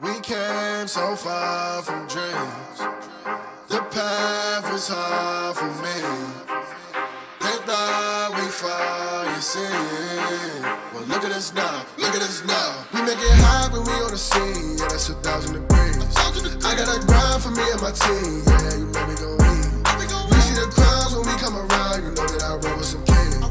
We came so far from dreams. The path was hard for me. They thought we fall, you see. Well, look at us now, look at us now. We make it hot when we on the scene. Yeah, that's 1,000 degrees. I got a grind for me and my team. Yeah, you know we gon' eat. We see the crowds when we come around. You know that I roll with some kings.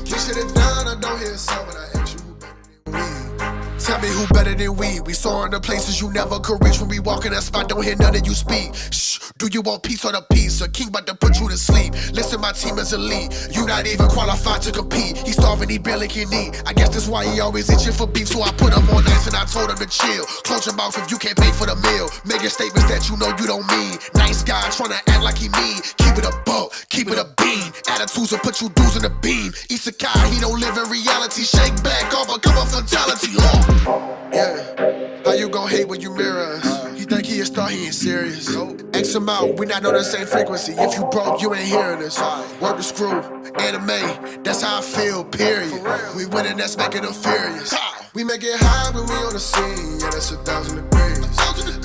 You shit it down, I don't hear a sound, but I ask you who better than we. Tell me who better than we. We soaring to places you never could reach. When we walk in that spot, don't hear none of you speak. Shh, do you want peace or the peace? A king about to put you to sleep. Listen, my team is elite. You not even qualified to compete. He starving, he barely can eat. I guess that's why he always itching for beef. So I put him on ice and I told him to chill. Close your mouth if you can't pay for the meal. Making statements that you know you don't mean. Nice guy trying to act like he mean. Keep it a buck, keep it a bean. Attitudes will put you dudes in the beam. Izuku, he don't live in reality. Shake back off, come a fatality. Yeah, how you gon' hate when you mirror us? He think he a star, he ain't serious. X him out, we not on the same frequency. If you broke, you ain't hearing us. Work the screw, anime, that's how I feel, period. We winning, that's making them furious. We make it high when we on the scene, yeah, that's 1,000 degrees.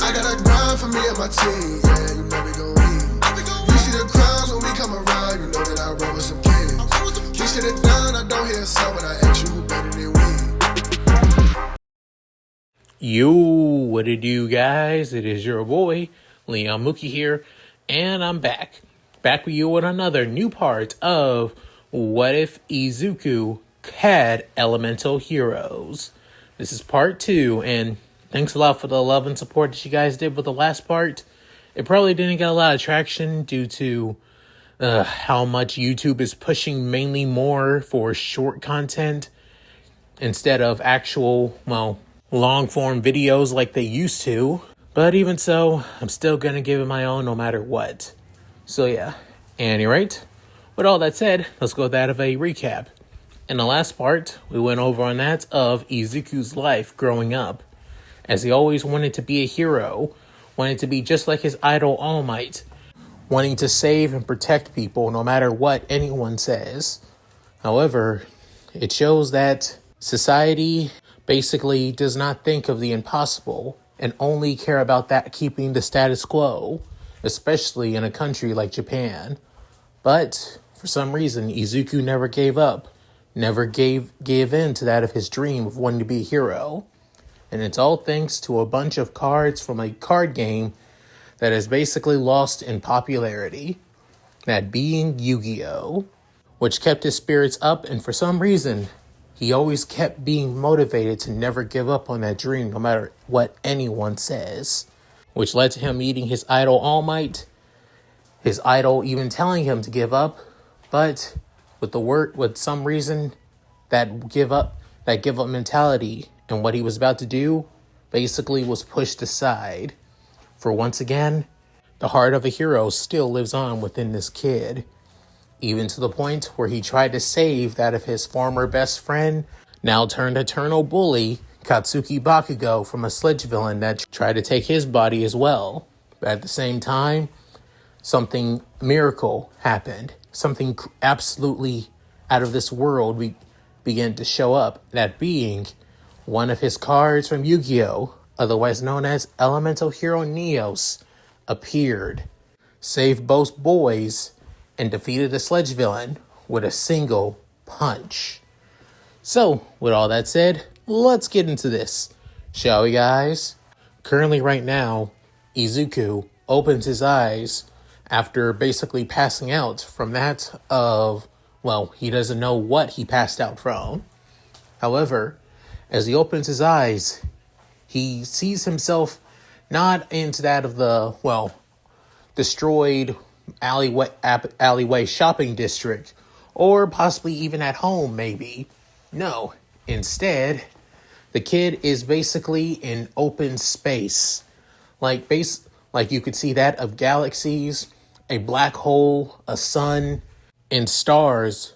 I got a grind for me and my team, yeah, you know we gon' eat. You see the crowds when we come around, you know that I roll with some kings. You shit it down, I don't hear a sound, but I ask you who better than we. Yo, what it do, guys? It is your boy, Leon Mookie here, and I'm back. Back with you with another new part of What If Izuku Had Elemental Heroes. This is part 2, and thanks a lot for the love and support that you guys did with the last part. It probably didn't get a lot of traction due to how much YouTube is pushing mainly more for short content instead of actual, long form videos like they used to. But even so, I'm still gonna give it my all no matter what. So yeah, any rate, with all that said, let's go with that of a recap. In the last part, we went over on that of Izuku's life growing up, as he always wanted to be a hero, wanted to be just like his idol All Might, wanting to save and protect people no matter what anyone says. However, it shows that society basically does not think of the impossible and only care about that keeping the status quo, especially in a country like Japan. But for some reason, Izuku never gave up, never gave in to that of his dream of wanting to be a hero. And it's all thanks to a bunch of cards from a card game that is basically lost in popularity, that being Yu-Gi-Oh!, which kept his spirits up, and for some reason, he always kept being motivated to never give up on that dream, no matter what anyone says, which led to him meeting his idol All Might, his idol even telling him to give up, but with some reason, that give up mentality and what he was about to do basically was pushed aside. For once again, the heart of a hero still lives on within this kid. Even to the point where he tried to save that of his former best friend, now turned eternal bully, Katsuki Bakugo, from a sledge villain that tried to take his body as well. But at the same time, something miracle happened. Something absolutely out of this world began to show up. That being one of his cards from Yu-Gi-Oh!, otherwise known as Elemental Hero Neos, appeared, saved both boys, and defeated the sledge villain with a single punch. So, with all that said, let's get into this, shall we, guys? Currently, right now, Izuku opens his eyes after basically passing out from that of, he doesn't know what he passed out from. However, as he opens his eyes, he sees himself not into that of the, destroyed alleyway shopping district, or possibly even at home, maybe. No, instead, the kid is basically in open space, like you could see that of galaxies, a black hole, a sun, and stars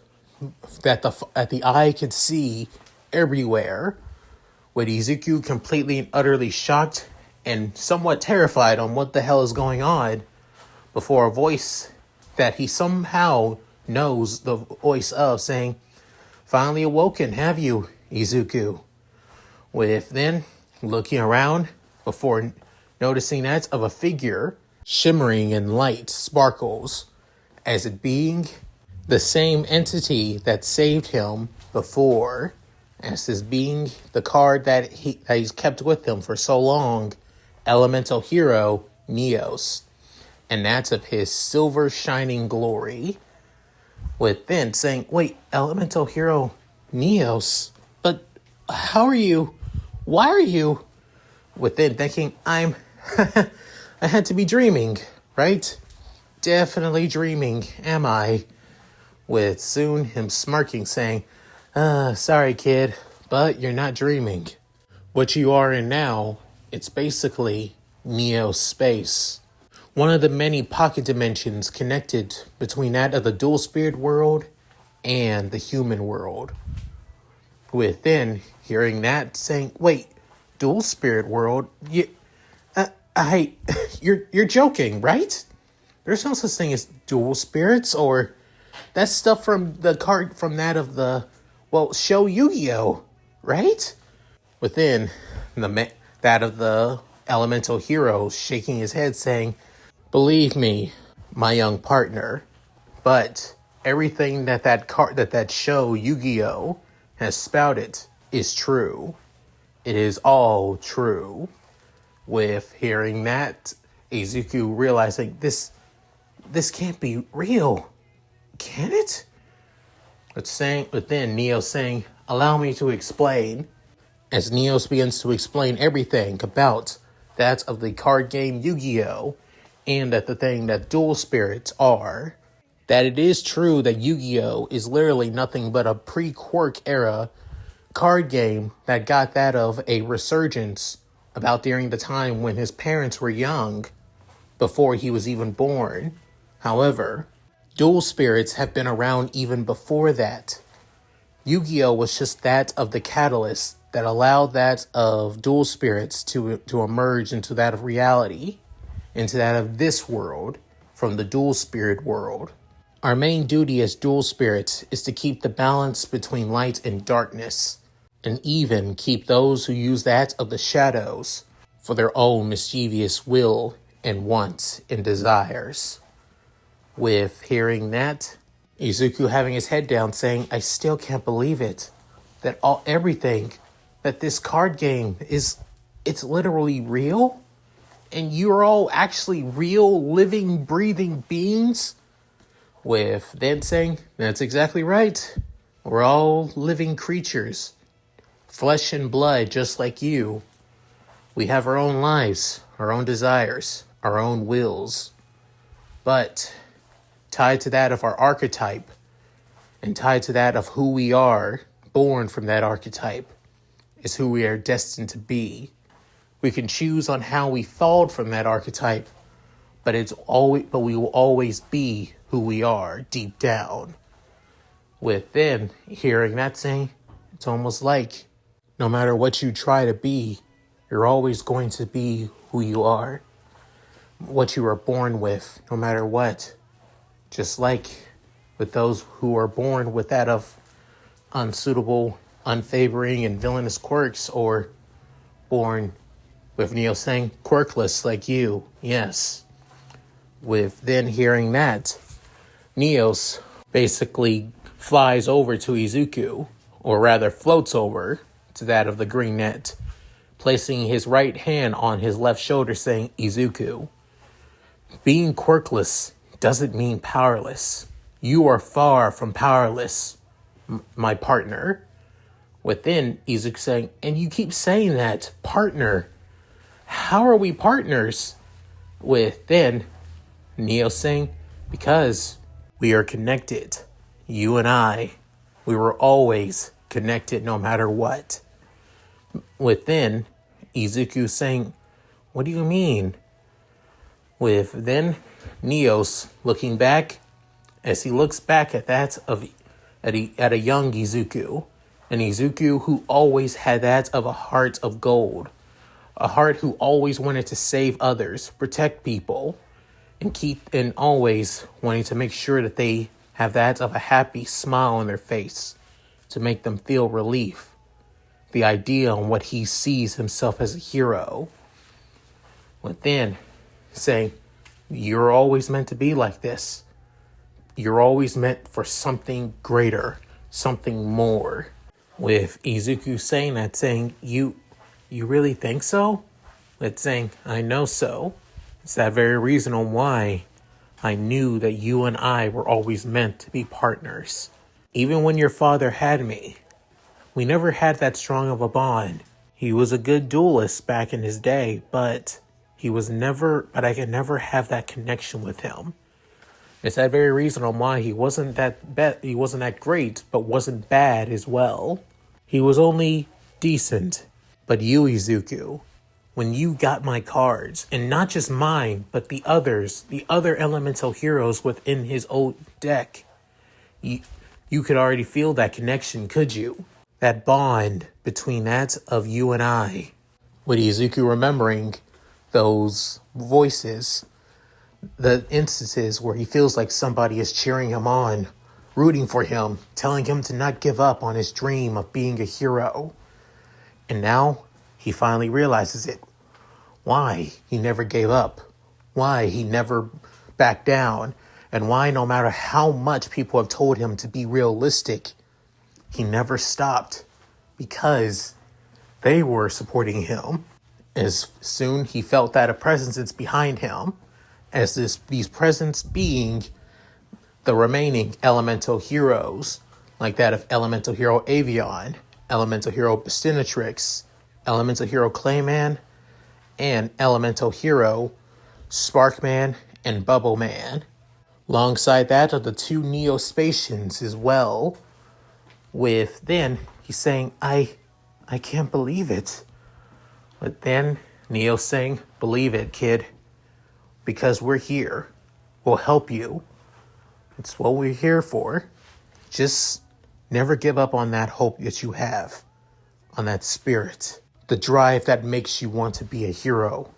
that the eye could see everywhere. With Izuku completely and utterly shocked and somewhat terrified on what the hell is going on, before a voice that he somehow knows the voice of saying, "Finally awoken, have you, Izuku?" With then, looking around, before noticing that of a figure shimmering in light sparkles, as it being the same entity that saved him before, as this being the card that he's kept with him for so long, elemental hero Neos, and that's of his silver shining glory. With then saying, wait, elemental hero Neos, but how are you? Why are you? With then thinking, I had to be dreaming, right? Definitely dreaming, am I? With soon him smirking, saying, sorry kid, but you're not dreaming. What you are in now, it's basically Neo space. One of the many pocket dimensions connected between that of the dual spirit world and the human world. Within hearing that, saying, wait, dual spirit world? You're joking, right? There's no such thing as dual spirits, or that's stuff from the card from that of the, show Yu-Gi-Oh, right? Within that of the elemental hero shaking his head saying, believe me, my young partner, but everything that show Yu-Gi-Oh has spouted is true. It is all true. With hearing that, Izuku realizing this can't be real. Can it? But then Neo saying, allow me to explain. As Neos begins to explain everything about that of the card game Yu-Gi-Oh! And that the thing that dual spirits are. That it is true that Yu-Gi-Oh! Is literally nothing but a pre-Quirk era card game that got that of a resurgence about during the time when his parents were young, before he was even born. However, dual spirits have been around even before that. Yu-Gi-Oh! Was just that of the catalyst that allowed that of dual spirits to emerge into that of reality, into that of this world, from the dual spirit world. Our main duty as dual spirits is to keep the balance between light and darkness, and even keep those who use that of the shadows for their own mischievous will and wants and desires. With hearing that, Izuku having his head down saying, I still can't believe it. That everything, that this card game it's literally real? And you're all actually real, living, breathing beings? With then saying, that's exactly right. We're all living creatures. Flesh and blood, just like you. We have our own lives, our own desires, our own wills. But tied to that of our archetype, and tied to that of who we are, born from that archetype, is who we are destined to be. We can choose on how we fall from that archetype, but we will always be who we are deep down. With then hearing that saying, it's almost like no matter what you try to be, you're always going to be who you are. What you were born with, no matter what. Just like with those who are born with that of unsuitable, unfavoring, and villainous quirks, or born with Neo saying, quirkless like you, yes. With then hearing that, Neos basically flies over to Izuku, or rather floats over to that of the green net, placing his right hand on his left shoulder saying, Izuku, being quirkless doesn't mean powerless. You are far from powerless, my partner. Within Izuku saying, and you keep saying that, partner. How are we partners? Within Neo saying, because we are connected. You and I, we were always connected no matter what. Within Izuku saying, what do you mean? With then Neos looking back, as he looks back at that of at a young Izuku, an Izuku who always had that of a heart of gold, a heart who always wanted to save others, protect people, and always wanting to make sure that they have that of a happy smile on their face to make them feel relief. The idea on what he sees himself as a hero. Within saying, you're always meant to be like this. You're always meant for something greater, something more. With Izuku saying that, saying, you really think so? It's saying, I know so. It's that very reason why I knew that you and I were always meant to be partners. Even when your father had me, we never had that strong of a bond. He was a good duelist back in his day, but I could never have that connection with him. It's that very reason why he wasn't that great, but wasn't bad as well. He was only decent. But you, Izuku, when you got my cards, and not just mine, but the other elemental heroes within his old deck, you could already feel that connection, could you? That bond between that of you and I. With Izuku remembering those voices, the instances where he feels like somebody is cheering him on, rooting for him, telling him to not give up on his dream of being a hero. And now he finally realizes it. Why he never gave up. Why he never backed down. And why no matter how much people have told him to be realistic, he never stopped. Because they were supporting him. As soon he felt that a presence is behind him, as these presents being the remaining elemental heroes, like that of Elemental Hero Avion, Elemental Hero Bastinatrix, Elemental Hero Clayman, and Elemental Hero Sparkman and Bubble Man. Alongside that are the two Neo-Spacians as well. With then he's saying, I can't believe it. But then Neo saying, believe it, kid. Because we're here. We'll help you. It's what we're here for. Just never give up on that hope that you have. On that spirit. The drive that makes you want to be a hero.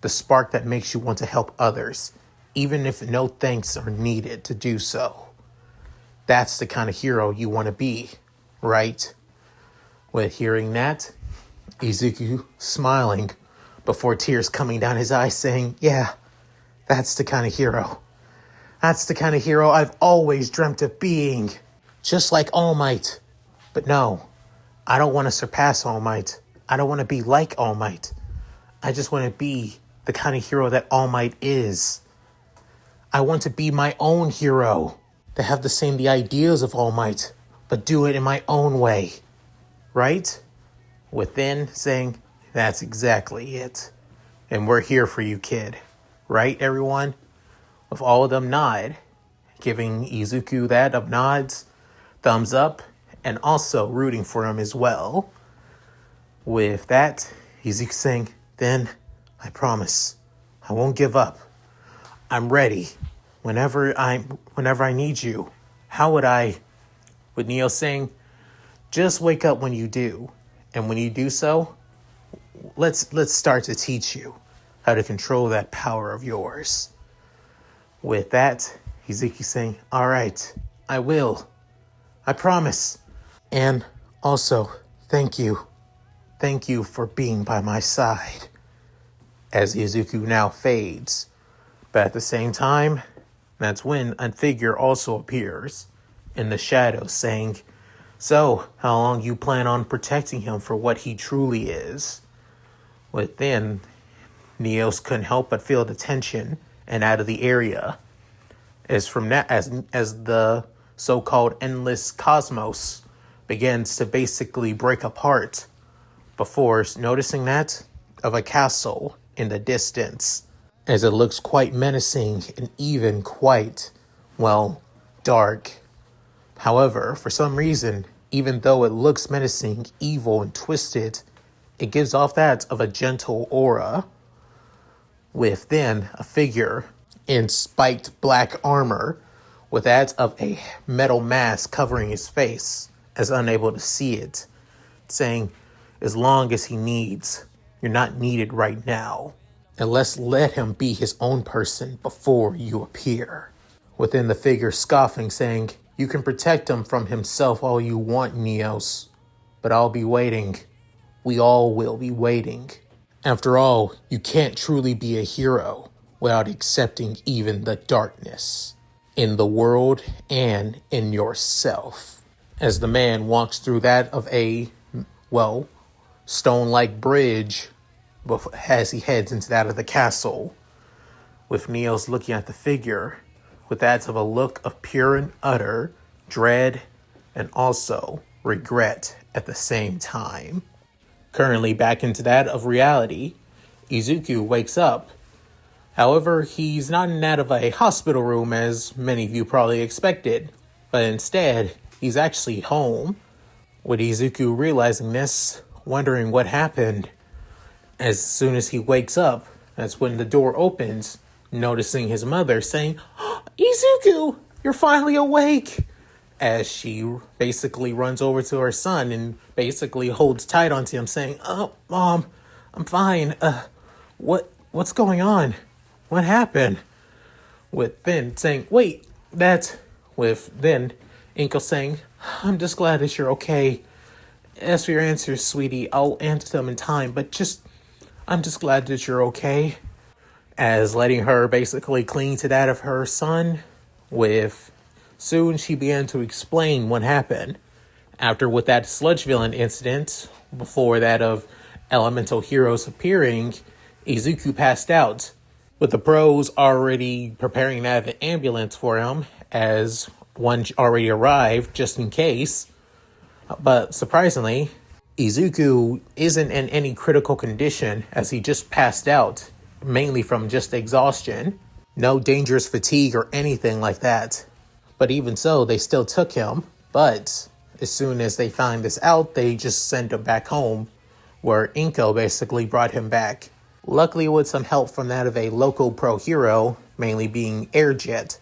The spark that makes you want to help others. Even if no thanks are needed to do so. That's the kind of hero you want to be. Right? With hearing that, Izuku smiling before tears coming down his eyes saying, yeah, that's the kind of hero. That's the kind of hero I've always dreamt of being. Just like All Might. But no, I don't want to surpass All Might. I don't want to be like All Might. I just want to be the kind of hero that All Might is. I want to be my own hero. To have the ideas of All Might, but do it in my own way. Right? Within saying, that's exactly it. And we're here for you, kid. Right, everyone? With all of them nod, giving Izuku that of nods, thumbs up, and also rooting for him as well. With that, Izuku saying, then I promise I won't give up. I'm ready whenever I need you. How would I? With Neo saying, just wake up when you do. And when you do so, let's start to teach you how to control that power of yours. With that, Izuku saying, all right, I will. I promise. And also, thank you. Thank you for being by my side. As Izuku now fades. But at the same time, that's when a figure also appears in the shadows saying, so, how long you plan on protecting him for what he truly is? Within, Neos couldn't help but feel the tension and out of the area. As the so-called endless cosmos begins to basically break apart before noticing that of a castle in the distance, as it looks quite menacing and even quite, dark. However, for some reason, even though it looks menacing, evil, and twisted, it gives off that of a gentle aura. With then a figure in spiked black armor with that of a metal mask covering his face as unable to see it, saying, as long as he needs, you're not needed right now. And let's let him be his own person before you appear. Within the figure scoffing, saying, you can protect him from himself all you want, Neos, but I'll be waiting. We all will be waiting. After all, you can't truly be a hero without accepting even the darkness in the world and in yourself. As the man walks through that of a, well, stone-like bridge as he heads into that of the castle, with Neo's looking at the figure with that of a look of pure and utter dread and also regret at the same time. Currently back into that of reality, Izuku wakes up. However, he's not in that of a hospital room as many of you probably expected, but instead, he's actually home. With Izuku realizing this, wondering what happened, as soon as he wakes up, that's when the door opens, noticing his mother saying, "Oh, Izuku, you're finally awake!" As she basically runs over to her son and basically holds tight onto him, saying, "Oh, Mom, I'm fine. What's going on? What happened?" With then saying, "Wait, that's..." With then Inko saying, "I'm just glad that you're okay. As for your answers, sweetie, I'll answer them in time, but I'm just glad that you're okay." As letting her basically cling to that of her son, with soon she began to explain what happened. After with that sludge villain incident, before that of elemental heroes appearing, Izuku passed out, with the pros already preparing that of the ambulance for him, as one already arrived just in case. But surprisingly, Izuku isn't in any critical condition as he just passed out, mainly from just exhaustion. No dangerous fatigue or anything like that. But even so, they still took him. But as soon as they find this out, they just sent him back home, where Inko basically brought him back. Luckily with some help from that of a local pro hero, mainly being Airjet.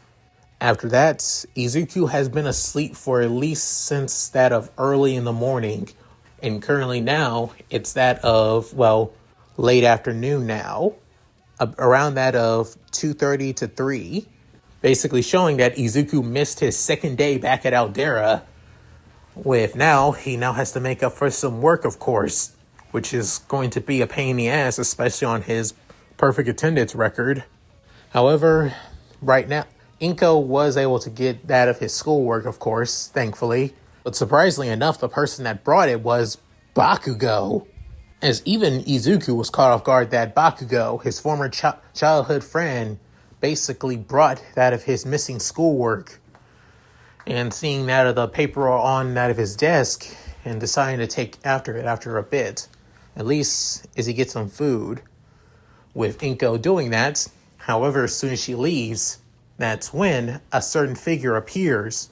After that, Izuku has been asleep for at least since that of early in the morning. And currently now, it's that of, well, late afternoon now. Around that of 2:30 to 3. Basically showing that Izuku missed his second day back at Aldera. With now, he now has to make up for some work, of course, which is going to be a pain in the ass, especially on his perfect attendance record. However, right now, Inko was able to get that of his schoolwork, of course, thankfully. But surprisingly enough, the person that brought it was Bakugo. As even Izuku was caught off guard that Bakugo, his former childhood friend, basically brought that of his missing schoolwork. And seeing that of the paper on that of his desk and deciding to take after it after a bit. At least as he gets some food. With Inko doing that, however, as soon as she leaves, that's when a certain figure appears,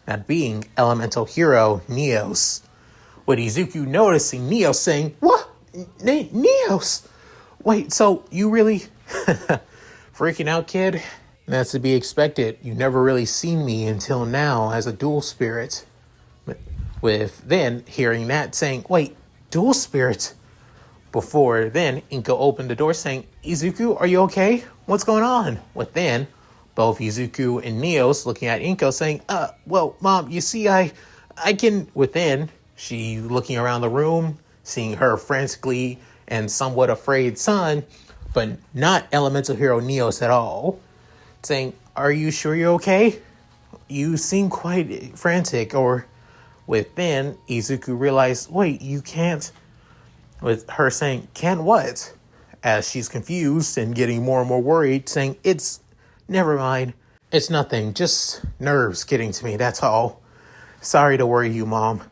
that being elemental hero Neos. With Izuku noticing Neos saying, "What? Neos? Wait, so you really..." Freaking out, kid? That's to be expected. You never really seen me until now as a dual spirit. With then hearing that saying, "Wait, dual spirit?" Before then, Inko opened the door saying, "Izuku, are you okay? What's going on?" With then both Izuku and Neos looking at Inko saying, well, Mom, you see, I can..." Within, she looking around the room, seeing her frantically and somewhat afraid son, but not elemental hero Neos at all, saying, "Are you sure you're okay? You seem quite frantic." Or within, Izuku realized, "Wait, you can't..." With her saying, "Can't what?" As she's confused and getting more and more worried, saying, "Never mind. It's nothing. Just nerves getting to me, that's all. Sorry to worry you, Mom."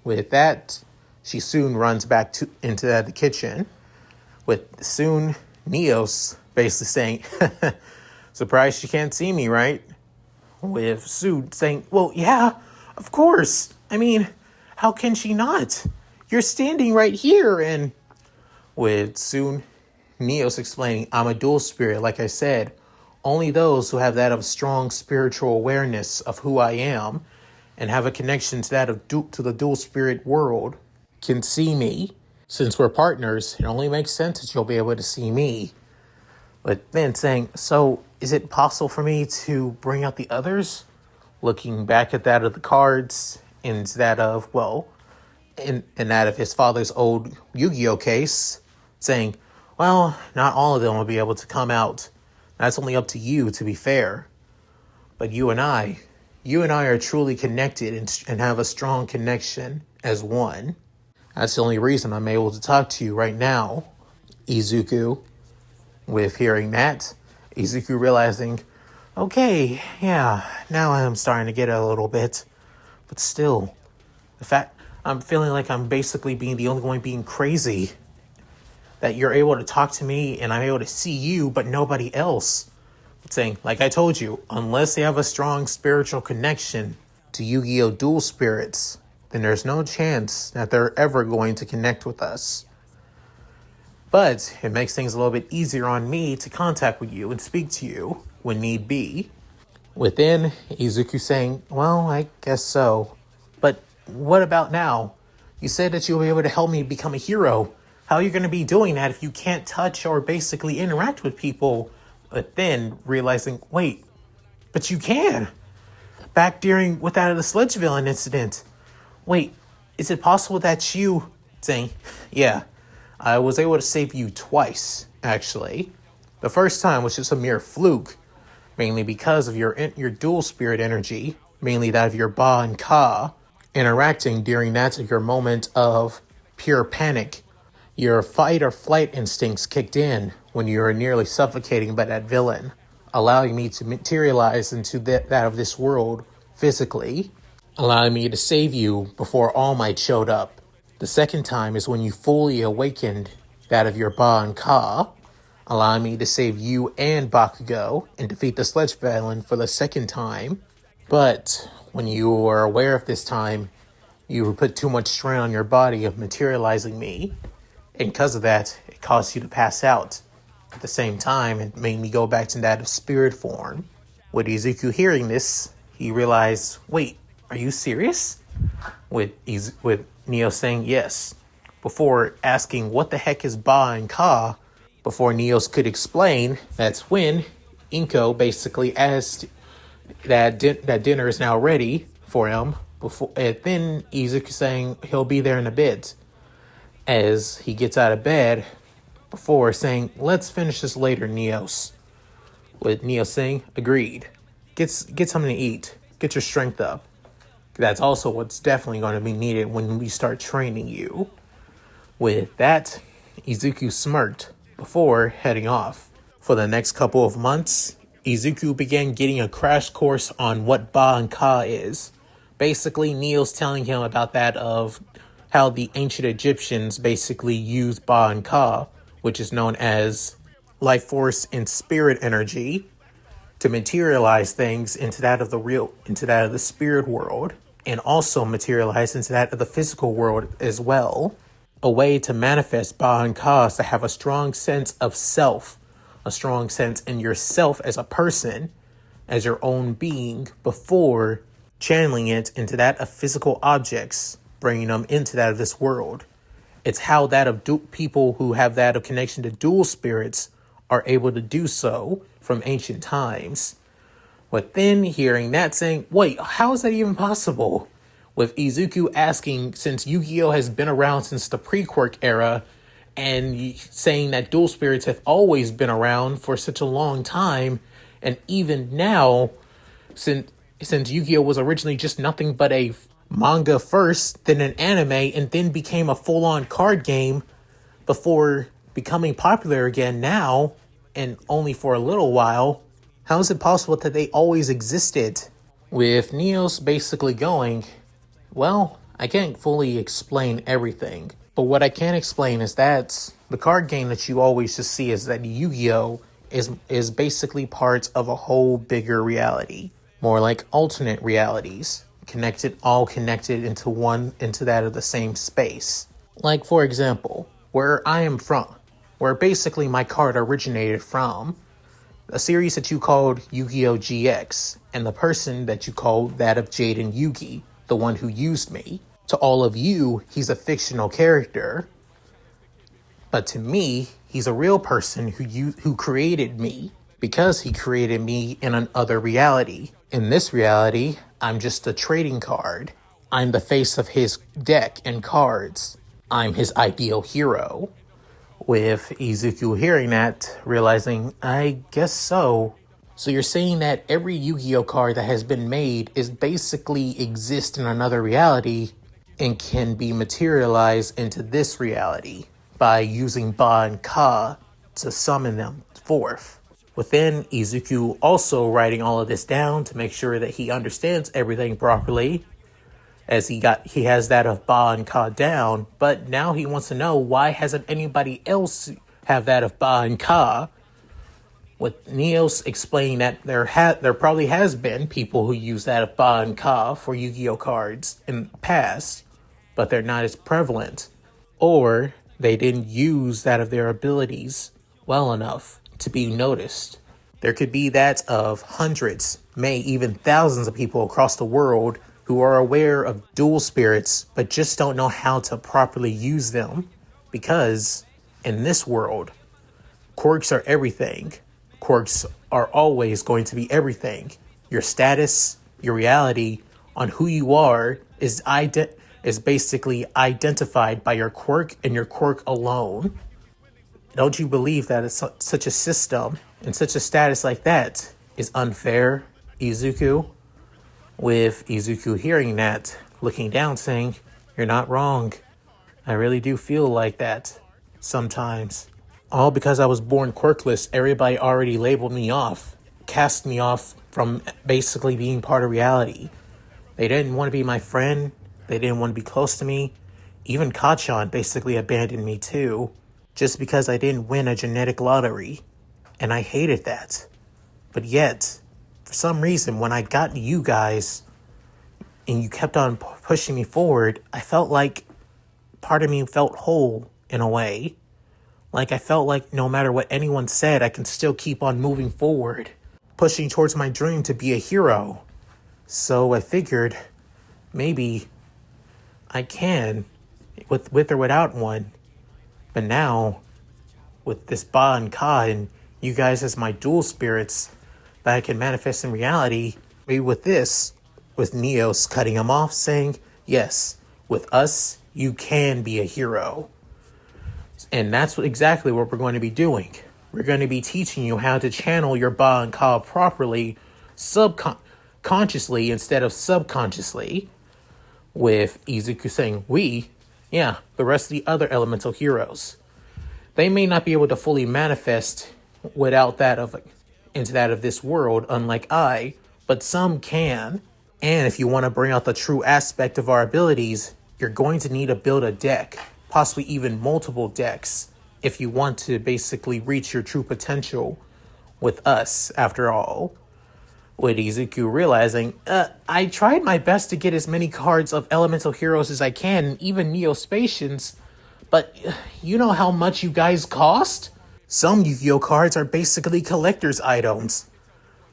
With that, she soon runs back into the kitchen. With soon Neos basically saying, "Surprised she can't see me, right?" With Sue saying, "Well, yeah, of course. I mean, how can she not? You're standing right here." And with soon Neos explaining, "I'm a dual spirit, like I said. Only those who have that of strong spiritual awareness of who I am and have a connection to that of to the dual spirit world can see me. Since we're partners, it only makes sense that you'll be able to see me." But then saying, "So is it possible for me to bring out the others?" Looking back at that of the cards and that of, well, in that of his father's old Yu-Gi-Oh case, saying, Well, not all of them will be able to come out. That's only up to you, to be fair. But you and I are truly connected and have a strong connection as one. That's the only reason I'm able to talk to you right now, Izuku. With hearing that, Izuku realizing, okay, yeah, now I'm starting to get it a little bit. But still, the fact I'm feeling like I'm basically being the only one being crazy. That you're able to talk to me and I'm able to see you, but nobody else. Saying, like I told you, unless they have a strong spiritual connection to Yu-Gi-Oh! Dual Spirits, then there's no chance that they're ever going to connect with us. But it makes things a little bit easier on me to contact with you and speak to you when need be. Within, Izuku saying, well, I guess so. But what about now? You said that you'll be able to help me become a hero. How are you going to be doing that if you can't touch or basically interact with people? But then realizing, wait, but you can. Back during with that of the Sledge Villain incident. Wait, is it possible that you... Saying, yeah, I was able to save you twice, actually. The first time was just a mere fluke, mainly because of your dual spirit energy, mainly that of your Ba and Ka, interacting during that of your moment of pure panic. Your fight or flight instincts kicked in when you were nearly suffocating by that villain, allowing me to materialize into that of this world physically, allowing me to save you before All Might showed up. The second time is when you fully awakened that of your Ba and Ka, allowing me to save you and Bakugo and defeat the Sledge Villain for the second time. But when you were aware of this time, you put too much strain on your body of materializing me. And because of that, it caused you to pass out. At the same time, it made me go back to that of spirit form. With Izuku hearing this, he realized, wait, are you serious? With Neo saying yes. Before asking what the heck is Ba and Ka, before Neos could explain, that's when Inko basically asked that dinner is now ready for him. And then Izuku saying he'll be there in a bit. As he gets out of bed, before saying, let's finish this later, Neos. With Neos saying, agreed. Get something to eat. Get your strength up. That's also what's definitely going to be needed when we start training you. With that, Izuku smirked before heading off. For the next couple of months, Izuku began getting a crash course on what Ba and Ka is. Basically, Neo's telling him about that of how the ancient Egyptians basically used Ba and Ka, which is known as life force and spirit energy, to materialize things into that of the spirit world, and also materialize into that of the physical world as well. A way to manifest Ba and Ka is to have a strong sense of self, a strong sense in yourself as a person, as your own being, before channeling it into that of physical objects, bringing them into that of this world. It's how that of people who have that of connection to dual spirits are able to do so from ancient times. But then hearing that saying, wait, how is that even possible? With Izuku asking, since Yu-Gi-Oh! Has been around since the pre-Quirk era, and saying that dual spirits have always been around for such a long time, and even now, since Yu-Gi-Oh! Was originally just nothing but a manga first, then an anime, and then became a full-on card game before becoming popular again now, and only for a little while. How is it possible that they always existed? With Neos basically going, well, I can't fully explain everything, but what I can explain is that the card game that you always just see is that Yu-Gi-Oh! is basically part of a whole bigger reality, more like alternate realities, all connected into that of the same space. Like, for example, where I am from, where basically my card originated from, a series that you called Yu-Gi-Oh! GX, and the person that you called that of Jaden Yugi, the one who used me. To all of you, he's a fictional character. But to me, he's a real person who created me, because he created me in another reality. In this reality, I'm just a trading card. I'm the face of his deck and cards. I'm his ideal hero. With Izuku hearing that, realizing, I guess so. So you're saying that every Yu-Gi-Oh card that has been made is basically exist in another reality and can be materialized into this reality by using Ba and Ka to summon them forth. Within Izuku also writing all of this down to make sure that he understands everything properly, as he has that of Ba and Ka down, but now he wants to know why hasn't anybody else have that of Ba and Ka. With Neos explaining that there probably has been people who use that of Ba and Ka for Yu-Gi-Oh cards in the past, but they're not as prevalent, or they didn't use that of their abilities well enough to be noticed. There could be that of hundreds, may even thousands of people across the world who are aware of dual spirits but just don't know how to properly use them, because in this world, quirks are everything. Quirks are always going to be everything. Your status, your reality on who you are is basically identified by your quirk and your quirk alone. Don't you believe that such a system and such a status like that is unfair, Izuku? With Izuku hearing that, looking down, saying, you're not wrong. I really do feel like that sometimes. All because I was born quirkless, everybody already labeled me off, cast me off from basically being part of reality. They didn't want to be my friend. They didn't want to be close to me. Even Kachan basically abandoned me too, just because I didn't win a genetic lottery. And I hated that. But yet, for some reason, when I got you guys and you kept on pushing me forward, I felt like part of me felt whole in a way. Like I felt like no matter what anyone said, I can still keep on moving forward, pushing towards my dream to be a hero. So I figured maybe I can, with or without one. But now, with this Ba and Ka and you guys as my dual spirits that I can manifest in reality, maybe with this, with Neos cutting him off, saying, yes, with us, you can be a hero. And that's exactly what we're going to be doing. We're going to be teaching you how to channel your Ba and Ka properly, consciously instead of subconsciously. With Izuku saying, the rest of the other elemental heroes. They may not be able to fully manifest without into that of this world, unlike I, but some can. And if you want to bring out the true aspect of our abilities, you're going to need to build a deck, possibly even multiple decks, if you want to basically reach your true potential with us, after all. With Izuku realizing, I tried my best to get as many cards of elemental heroes as I can, even Neospatians, but you know how much you guys cost? Some Yu-Gi-Oh cards are basically collector's items.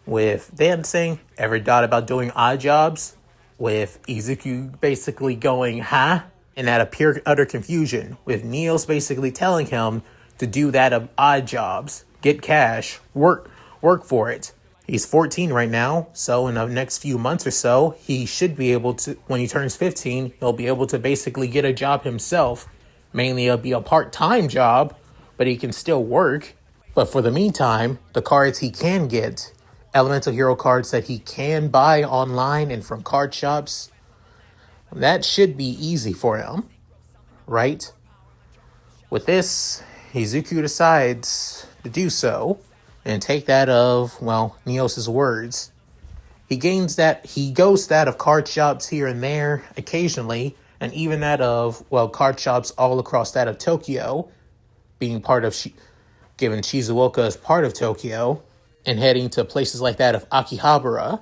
With Dan saying, ever thought about doing odd jobs? With Izuku basically going, huh? And out of pure utter confusion, with Neos basically telling him to do that of odd jobs, get cash, work for it. He's 14 right now, so in the next few months or so, he should be able to, when he turns 15, he'll be able to basically get a job himself. Mainly it'll be a part-time job, but he can still work. But for the meantime, the cards he can get, elemental hero cards that he can buy online and from card shops, that should be easy for him, right? With this, Izuku decides to do so and take that of, Neos' words. He goes that of card shops here and there occasionally, and even that of, card shops all across that of Tokyo, being part of, given Shizuoka as part of Tokyo, and heading to places like that of Akihabara.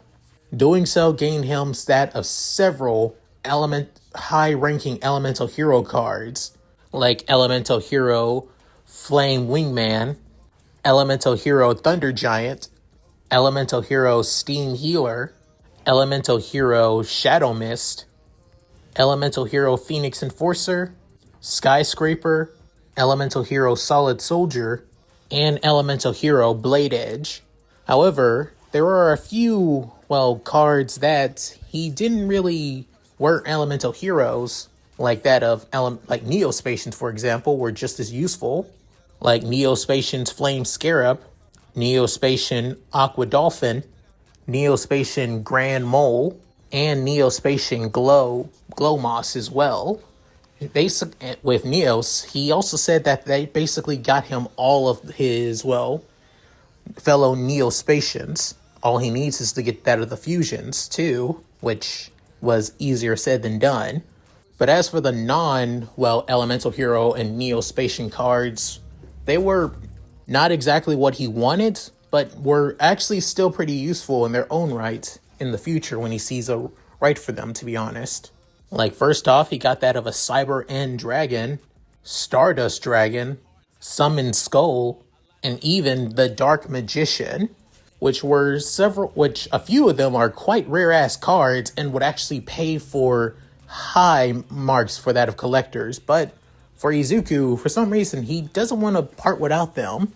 Doing so gained him that of several high-ranking elemental hero cards, like Elemental Hero Flame Wingman, Elemental Hero Thunder Giant, Elemental Hero Steam Healer, Elemental Hero Shadow Mist, Elemental Hero Phoenix Enforcer, Skyscraper, Elemental Hero Solid Soldier, and Elemental Hero Blade Edge. However, there are a few, cards that he didn't really weren't elemental heroes, like that of like Neospatians, for example, were just as useful. like Neospacian's Flame Scarab, Neospacian Aqua Dolphin, Neospacian Grand Mole, and Neospacian Glow Moss as well. With Neos, he also said that they basically got him all of his, fellow Neospacians. All he needs is to get that of the fusions, too, which was easier said than done. But as for the Elemental Hero and Neospacian cards, they were not exactly what he wanted, but were actually still pretty useful in their own right in the future when he sees a right for them, to be honest. Like, first off, he got that of a Cyber End Dragon, Stardust Dragon, Summon Skull, and even the Dark Magician, which a few of them are quite rare-ass cards and would actually pay for high marks for that of collectors. But for Izuku, for some reason, he doesn't want to part without them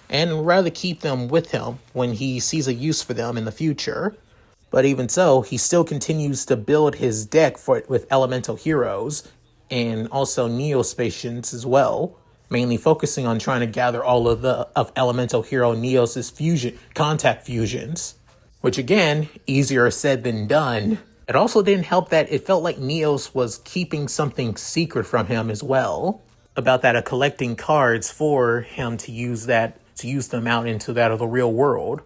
and rather keep them with him when he sees a use for them in the future. But even so, he still continues to build his deck with elemental heroes and also Neospacians as well, mainly focusing on trying to gather all of elemental hero Neos' contact fusions, which again, easier said than done. It also didn't help that it felt like Neos was keeping something secret from him as well, about that of collecting cards for him to use them out into that of the real world.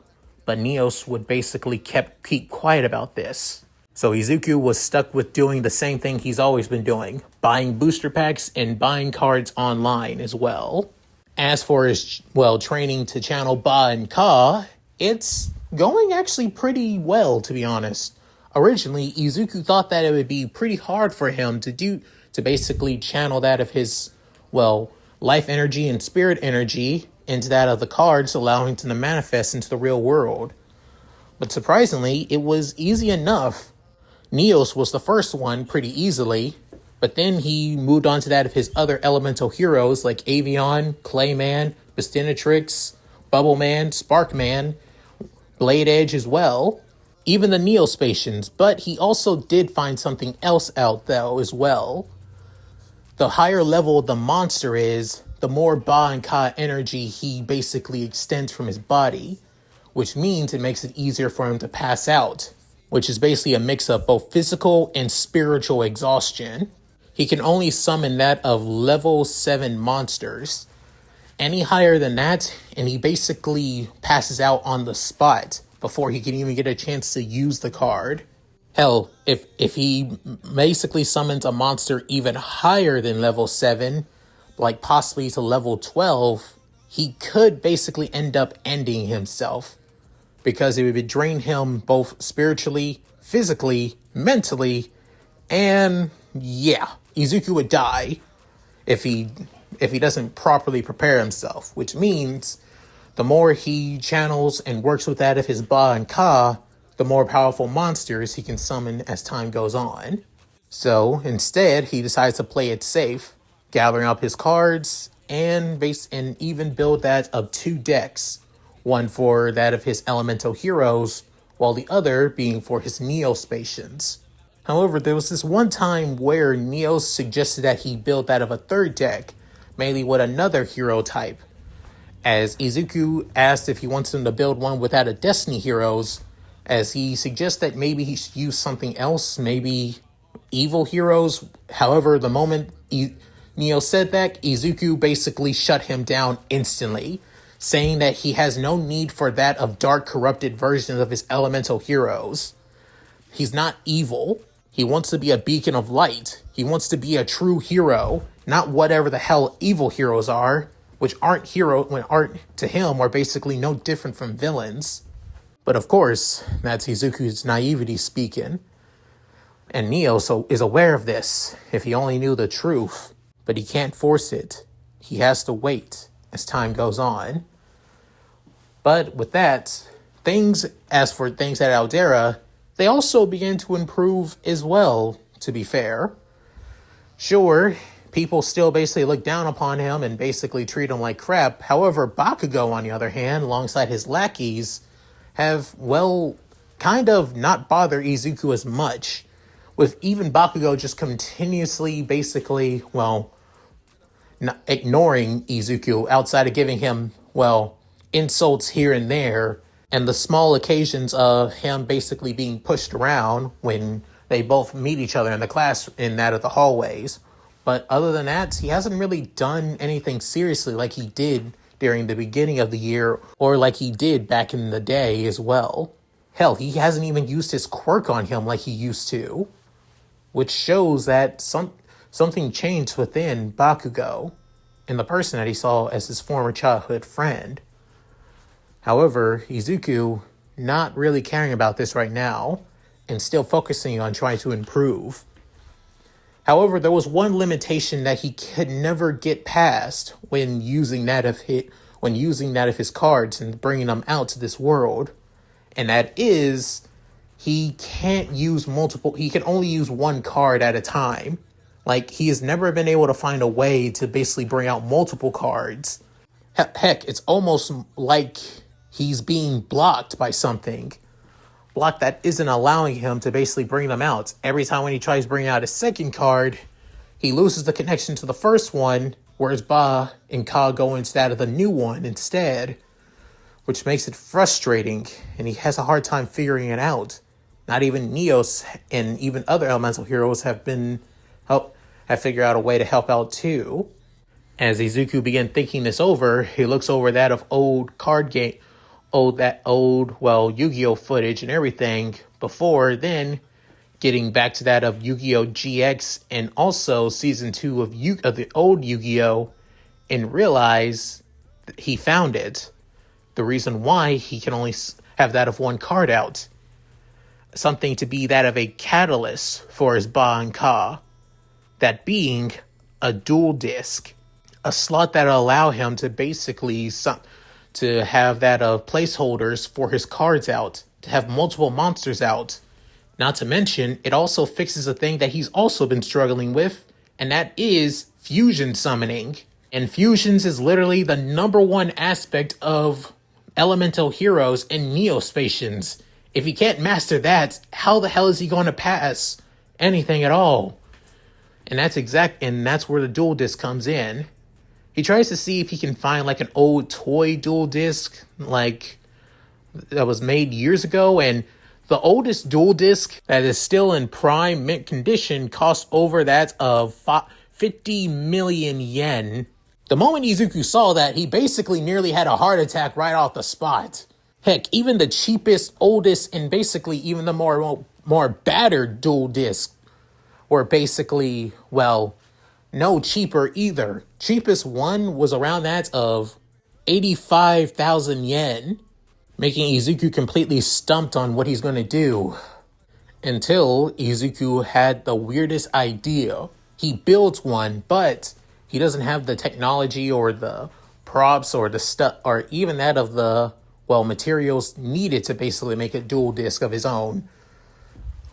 But Neos would basically keep quiet about this. So Izuku was stuck with doing the same thing he's always been doing, buying booster packs and buying cards online as well. As for his, training to channel Ba and Ka, it's going actually pretty well, to be honest. Originally, Izuku thought that it would be pretty hard for him to basically channel that of his, life energy and spirit energy into that of the cards, allowing him to manifest into the real world. But surprisingly, it was easy enough. Neos was the first one pretty easily, but then he moved on to that of his other elemental heroes like Avion, Clayman, Bestinatrix, Bubbleman, Sparkman, Blade Edge as well, even the Neospacians. But he also did find something else out though as well. The higher level the monster is, the more Ba and Ka energy he basically extends from his body, which means it makes it easier for him to pass out, which is basically a mix of both physical and spiritual exhaustion. He can only summon that of level 7 monsters. Any higher than that, and he basically passes out on the spot before he can even get a chance to use the card. Hell, if he basically summons a monster even higher than level 7, like possibly to level 12, he could basically end up ending himself, because it would drain him both spiritually, physically, mentally, and Izuku would die if he doesn't properly prepare himself, which means the more he channels and works with that of his Ba and Ka, the more powerful monsters he can summon as time goes on. So instead, he decides to play it safe, gathering up his cards and even build that of 2 decks, one for that of his elemental heroes, while the other being for his Neospacians. However, there was this one time where Neos suggested that he build that of a 3rd deck, mainly with another hero type, as Izuku asked if he wants him to build one without a Destiny heroes, as he suggests that maybe he should use something else, maybe evil heroes. However, the moment Neo said that, Izuku basically shut him down instantly, saying that he has no need for that of dark, corrupted versions of his elemental heroes. He's not evil. He wants to be a beacon of light. He wants to be a true hero, not whatever the hell evil heroes are, which aren't to him are basically no different from villains. But of course, that's Izuku's naivety speaking. And Neo is aware of this, if he only knew the truth. But he can't force it. He has to wait as time goes on. But with that, as for things at Aldera, they also began to improve as well, to be fair. Sure, people still basically look down upon him and basically treat him like crap. However, Bakugo, on the other hand, alongside his lackeys, have, kind of not bother Izuku as much, with even Bakugo just continuously basically, not ignoring Izuku outside of giving him, well, insults here and there, and the small occasions of him basically being pushed around when they both meet each other in the class in that of the hallways. But other than that, he hasn't really done anything seriously like he did during the beginning of the year or like he did back in the day as well. Hell, he hasn't even used his quirk on him like he used to, which shows that something changed within Bakugo and the person that he saw as his former childhood friend. However, Izuku not really caring about this right now and still focusing on trying to improve. However, there was one limitation that he could never get past when using that of his cards and bringing them out to this world, and that is he can't use multiple. He can only use one card at a time. Like, he has never been able to find a way to basically bring out multiple cards. Heck, it's almost like he's being blocked by something. Block that isn't allowing him to basically bring them out. Every time when he tries bringing out a second card, he loses the connection to the first one, whereas Ba and Ka go into that of the new one instead, which makes it frustrating, and he has a hard time figuring it out. Not even Neos and even other elemental heroes have figured out a way to help out too. As Izuku began thinking this over, he looks over that of Yu-Gi-Oh footage and everything before then getting back to that of Yu-Gi-Oh GX and also season 2 of the old Yu-Gi-Oh, and realize he found it. The reason why he can only have that of one card out. Something to be that of a catalyst for his Ba and Ka. That being a dual disc. A slot that'll allow him to basically to have that of placeholders for his cards out, to have multiple monsters out. Not to mention, it also fixes a thing that he's also been struggling with, and that is fusion summoning. And fusions is literally the number one aspect of elemental heroes and Neospacians. If he can't master that, how the hell is he going to pass anything at all? And that's where the dual disc comes in. He tries to see if he can find like an old toy dual disc like that was made years ago, and the oldest dual disc that is still in prime mint condition costs over that of 50 million yen. The moment Izuku saw that, he basically nearly had a heart attack right off the spot. Heck, even the cheapest, oldest, and basically even the more battered dual disc were basically, well, no cheaper either. Cheapest one was around that of 85,000 yen, making Izuku completely stumped on what he's going to do. Until Izuku had the weirdest idea. He built one, but he doesn't have the technology or the props or the stuff or even that of the, materials needed to basically make a dual disc of his own.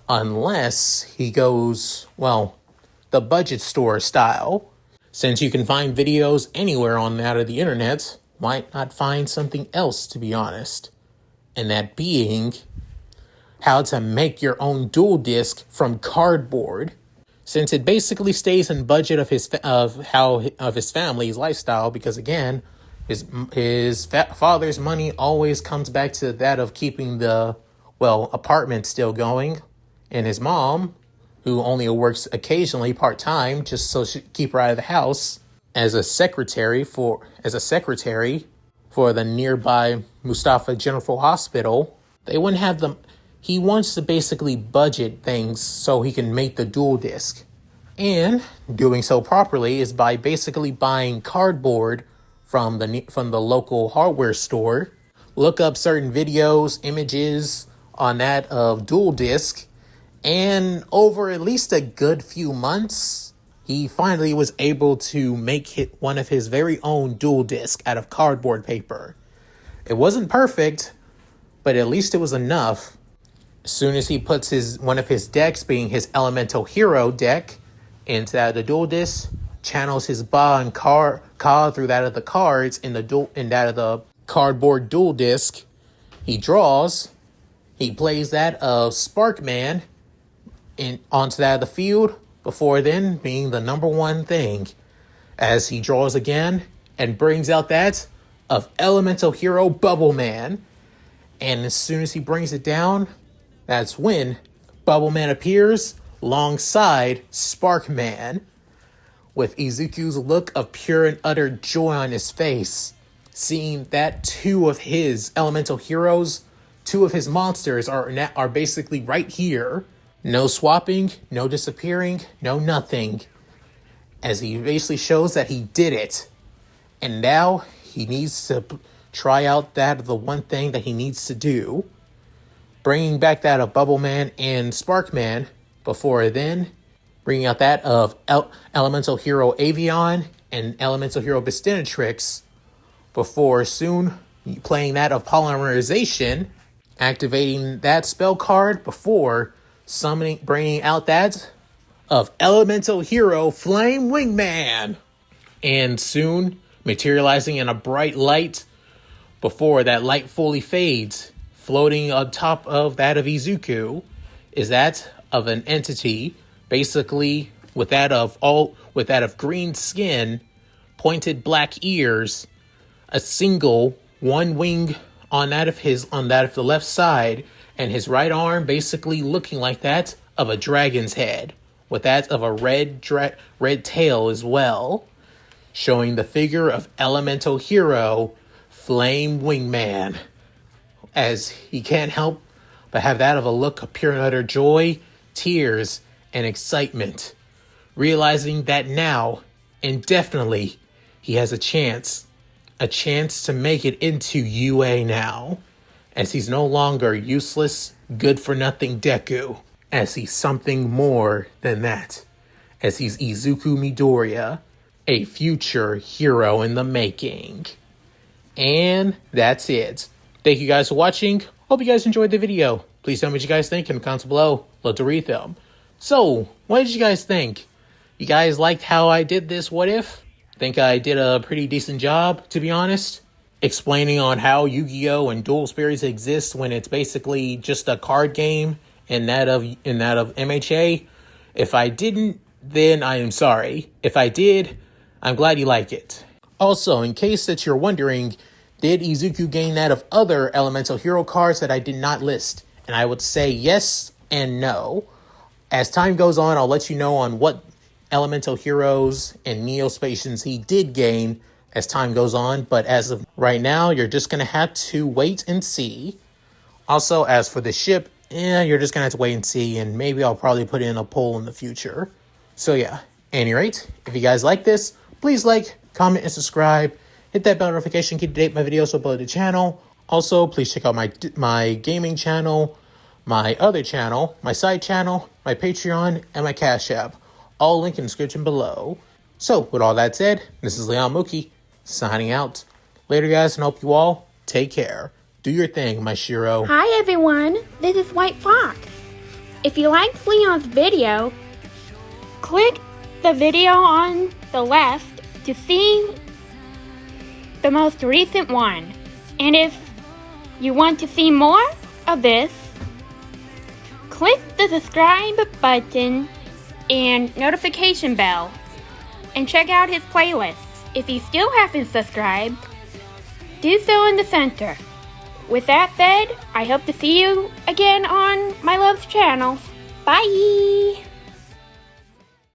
Unless he goes, the budget store style. Since you can find videos anywhere on that of the internet, why not find something else, to be honest? And that being how to make your own dual disc from cardboard. Since it basically stays in budget of his family's lifestyle, because again, his father's money always comes back to that of keeping the apartment still going, and his mom, who only works occasionally part-time just so she keep her out of the house as a secretary for the nearby Mustafa General Hospital. They wouldn't have them. He wants to basically budget things so he can make the dual disc. And doing so properly is by basically buying cardboard from the local hardware store. Look up certain videos, images on that of dual disc. And over at least a good few months, he finally was able to make one of his very own dual disc out of cardboard paper. It wasn't perfect, but at least it was enough. As soon as he puts one of his decks, being his elemental hero deck, into that of the dual disc, channels his Ba and Ka through that of the cards in that of the cardboard dual disc. He draws. He plays that of Sparkman onto that of the field, before then being the number one thing. as he draws again and brings out that of Elemental Hero Bubble Man. And as soon as he brings it down, that's when Bubble Man appears alongside Spark Man, with Izuku's look of pure and utter joy on his face, seeing that two of his elemental heroes, two of his monsters are basically right here. No swapping, no disappearing, no nothing, as he basically shows that he did it. And now he needs to try out the one thing that he needs to do, bringing back that of Bubble Man and Spark Man, before then bringing out that of Elemental Hero Avion and Elemental Hero Bestinatrix, before soon playing that of Polymerization, activating that spell card before bringing out that of Elemental Hero Flame Wingman, and soon materializing in a bright light before that light fully fades. Floating on top of that of Izuku is that of an entity, basically with that of green skin, pointed black ears, a single one wing on that of the left side, and his right arm basically looking like that of a dragon's head, with that of a red tail as well, showing the figure of Elemental Hero Flame Wingman, as he can't help but have that of a look of pure and utter joy, tears, and excitement, realizing that now, indefinitely, he has a chance to make it into UA now, as he's no longer useless, good-for-nothing Deku, as he's something more than that, as he's Izuku Midoriya, a future hero in the making. And that's it. Thank you guys for watching. Hope you guys enjoyed the video. Please tell me what you guys think in the comments below. Love to read them. So, what did you guys think? You guys liked how I did this what if? Think I did a pretty decent job, to be honest, explaining on how Yu-Gi-Oh! And Dual Spirits exist when it's basically just a card game in that of MHA. If I didn't, then I am sorry. If I did, I'm glad you like it. Also, in case that you're wondering, did Izuku gain that of other Elemental Hero cards that I did not list? And I would say yes and no. As time goes on, I'll let you know on what Elemental Heroes and Neospacians he did gain as time goes on. But as of right now, you're just going to have to wait and see. Also, as for the ship, you're just going to have to wait and see. And maybe I'll probably put in a poll in the future. So yeah, at any rate, if you guys like this, please like, comment, and subscribe. Hit that bell notification, keep up to date with my videos uploaded to the channel. Also, please check out my gaming channel, my other channel, my side channel, my Patreon, and my Cash App. All linked in the description below. So, with all that said, this is Leon Mookie, signing out. Later, guys, and hope you all take care. Do your thing, my Shiro. Hi, everyone. This is White Fox. If you liked Leon's video, click the video on the left to see the most recent one. And if you want to see more of this, click the subscribe button and notification bell and check out his playlists. If you still haven't subscribed, do so in the center. With that said, I hope to see you again on my love's channel. Bye!